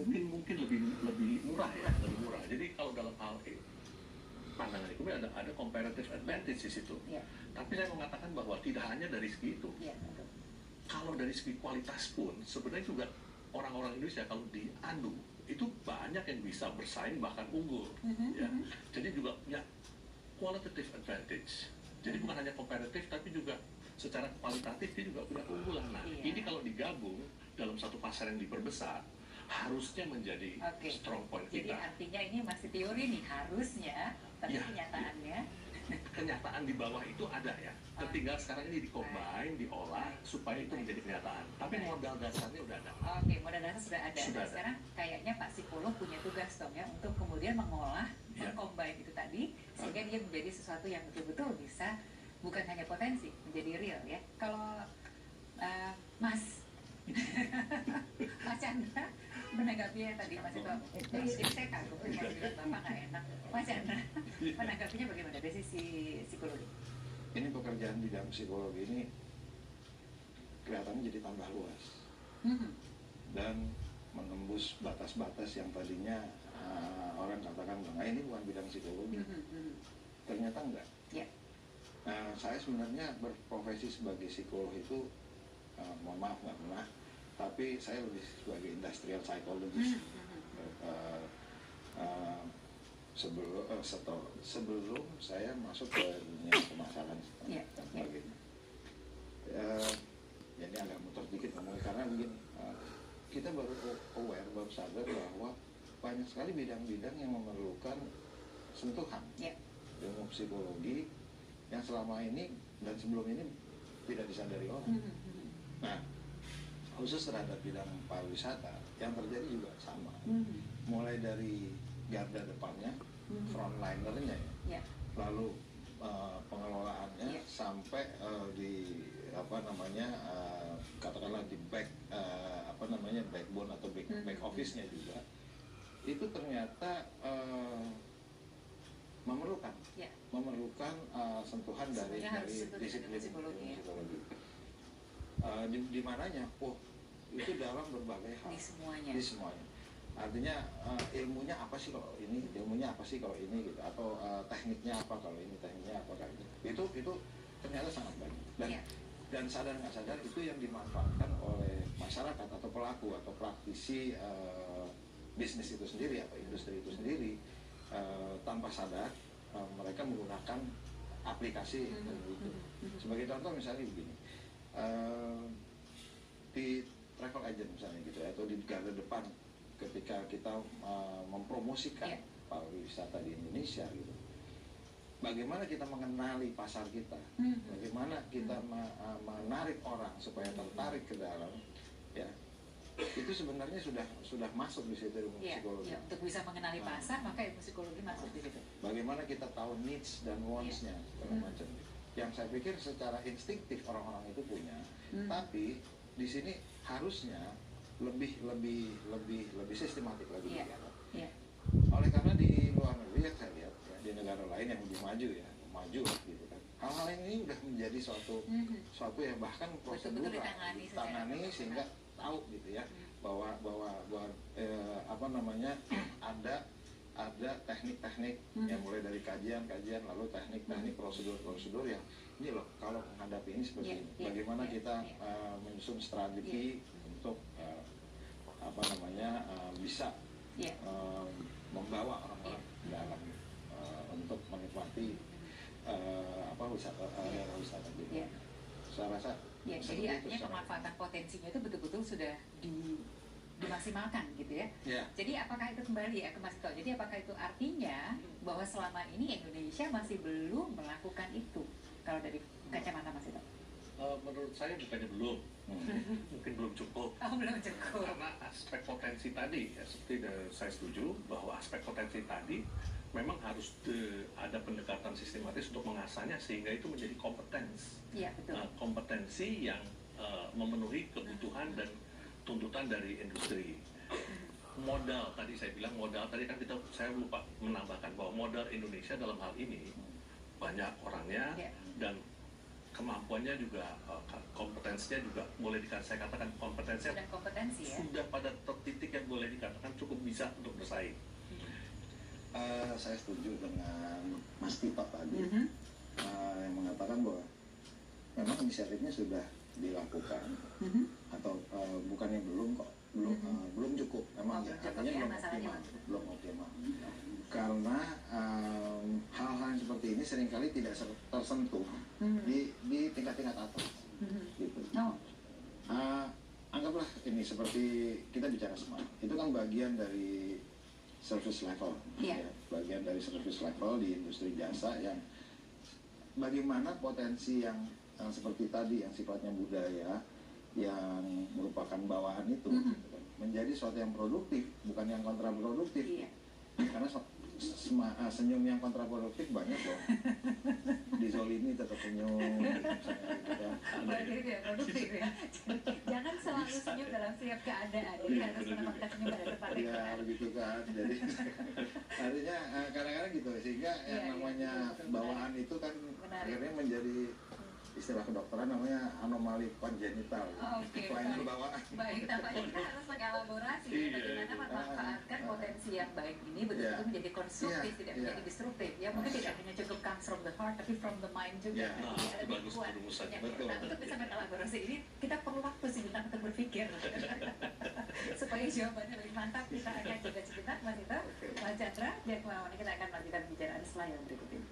mungkin lebih lebih murah ya, lebih murah. Jadi kalau dalam hal pandangan ekonomi ada comparative advantage di situ. Ya. Tapi saya mengatakan bahwa tidak hanya dari segi itu. Ya. Kalau dari segi kualitas pun sebenarnya juga orang-orang Indonesia kalau diadu itu banyak yang bisa bersaing bahkan unggul. Ya. Jadi juga punya qualitative advantage. Jadi bukan hanya komparatif tapi juga secara kualitatif dia juga punya keunggulan. Nah, ini kalau digabung dalam satu pasar yang diperbesar harusnya menjadi strong point kita. Jadi artinya ini masih teori nih harusnya, tapi kenyataannya kenyataan di bawah itu ada ya. Tinggal sekarang ini dikombin, diolah supaya itu menjadi kenyataan. Tapi modal dasarnya udah ada. Oke, modal dasar sudah ada. Sekarang kayaknya Pak psikolog punya tugas dong ya untuk kemudian mengolah, mengcombine itu tadi sehingga dia menjadi sesuatu yang betul-betul bisa bukan hanya potensi, menjadi real ya. Kalau Mas Chandra menanggapinya tadi Mas itu, jadi saya kagum dengan Bapak nggak enak. Mas Chandra menanggapinya bagaimana dari sisi psikologi? Ini pekerjaan bidang psikologi ini kelihatannya jadi tambah luas dan menembus batas-batas yang tadinya orang katakan ini bukan bidang psikologi. Ternyata enggak. Saya sebenarnya berprofesi sebagai psikolog itu mohon maaf nggak pernah, tapi saya lebih sebagai industrial psychologist. Sebelum saya masuk ke dunia pemasaran dan sebagainya. Jadi agak muter dikit ngomongnya karena begini, kita baru aware, baru sadar bahwa banyak sekali bidang-bidang yang memerlukan sentuhan ilmu psikologi yang selama ini dan sebelum ini tidak disadari orang. Nah, khusus terhadap bidang pariwisata yang terjadi juga sama. Mulai dari garda depannya, frontlinernya ya, lalu pengelolaannya sampai di katakanlah di backbone atau back office-nya juga itu ternyata memerlukan sentuhan dari disiplin psikologi. Di mananya? Itu dalam berbagai hal. Di semuanya. Artinya ilmunya apa sih kalau ini, ilmunya apa sih kalau ini gitu, atau tekniknya apa kalau ini, tekniknya apa kalau ini. Itu ternyata sangat banyak. Dan sadar nggak sadar itu yang dimanfaatkan oleh masyarakat atau pelaku atau praktisi bisnis itu sendiri atau industri itu sendiri. Tanpa sadar mereka menggunakan aplikasi itu. Sebagai contoh misalnya begini, di travel agent misalnya gitu ya, atau di garda depan ketika kita mempromosikan pariwisata di Indonesia gitu. Bagaimana kita mengenali pasar kita, bagaimana kita menarik orang supaya tertarik ke dalam, ya itu sebenarnya sudah masuk di situ ilmu psikologi. Untuk bisa mengenali pasar maka ilmu psikologi masuk di situ. Bagaimana kita tahu needs dan wants-nya segala macam. Yang saya pikir secara instingtif orang-orang itu punya, tapi di sini harusnya lebih sistematik lagi. Oleh karena di luar negeri yang saya lihat ya, di negara lain yang lebih maju gitu kan, hal-hal ini udah menjadi suatu yang bahkan prosedur ditangani sehingga tahu gitu ya bahwa ada teknik-teknik yang mulai dari kajian lalu teknik prosedur yang ini loh kalau menghadapi ini seperti ini bagaimana kita menyusun strategi untuk bisa membawa orang-orang dalam untuk menikmati wisata gitu. Saya rasa jadi artinya pemanfaatan potensinya itu betul-betul sudah dimaksimalkan gitu ya. Jadi apakah itu kembali ya ke Mas Tito? Jadi apakah itu artinya bahwa selama ini Indonesia masih belum melakukan itu kalau dari kacamata Mas Tito? Menurut saya bukannya belum, mungkin belum cukup. Belum cukup. Karena aspek potensi tadi, ya, seperti saya setuju bahwa aspek potensi tadi memang harus ada pendekatan sistematis untuk mengasahnya sehingga itu menjadi kompetens. Kompetensi yang memenuhi kebutuhan dan tuntutan dari industri. Modal tadi saya bilang kan saya lupa menambahkan bahwa modal Indonesia dalam hal ini banyak orangnya dan kemampuannya juga, kompetensinya juga boleh saya katakan kompetensinya sudah pada titik yang boleh dikatakan cukup bersaing. Saya setuju dengan Mas Tito tadi yang mengatakan bahwa memang inisiatifnya sudah dilakukan atau bukannya belum kok belum cukup memang ya artinya belum optimal karena hal-hal yang seperti ini seringkali tidak tersentuh di tingkat-tingkat atas gitu. Anggaplah ini seperti kita bicara smart itu kan bagian dari service level ya, bagian dari service level di industri jasa yang bagaimana potensi yang seperti tadi yang sifatnya budaya yang merupakan bawaan itu menjadi sesuatu yang produktif bukan yang kontraproduktif karena senyum yang kontraproduktif banyak loh dizolimi tetap senyum jadi tidak produktif ya jangan selalu senyum dalam setiap keadaan jadi harus menempatkan senyum pada tempatnya ya begitu kan jadi artinya kadang-kadang gitu sehingga yang namanya bawaan itu kan akhirnya menjadi istilah kedokteran namanya anomali kongenital. Kelainan bawaan. Baik, tampaknya kita harus mengelaborasi bagaimana memanfaatkan potensi yang baik ini betul-betul menjadi konstruktif, tidak menjadi destruktif. Ya mungkin tidak hanya cukup comes from the heart, tapi from the mind juga. Ada lebih kuat. Nah, untuk bisa mengelaborasi ini, kita perlu waktu sebentar untuk berpikir. Supaya jawabannya lebih mantap, kita akan juga sebentar, Mas Tito, Mas Chandra, dan kita akan lanjutkan pembicaraan setelah yang berikut ini.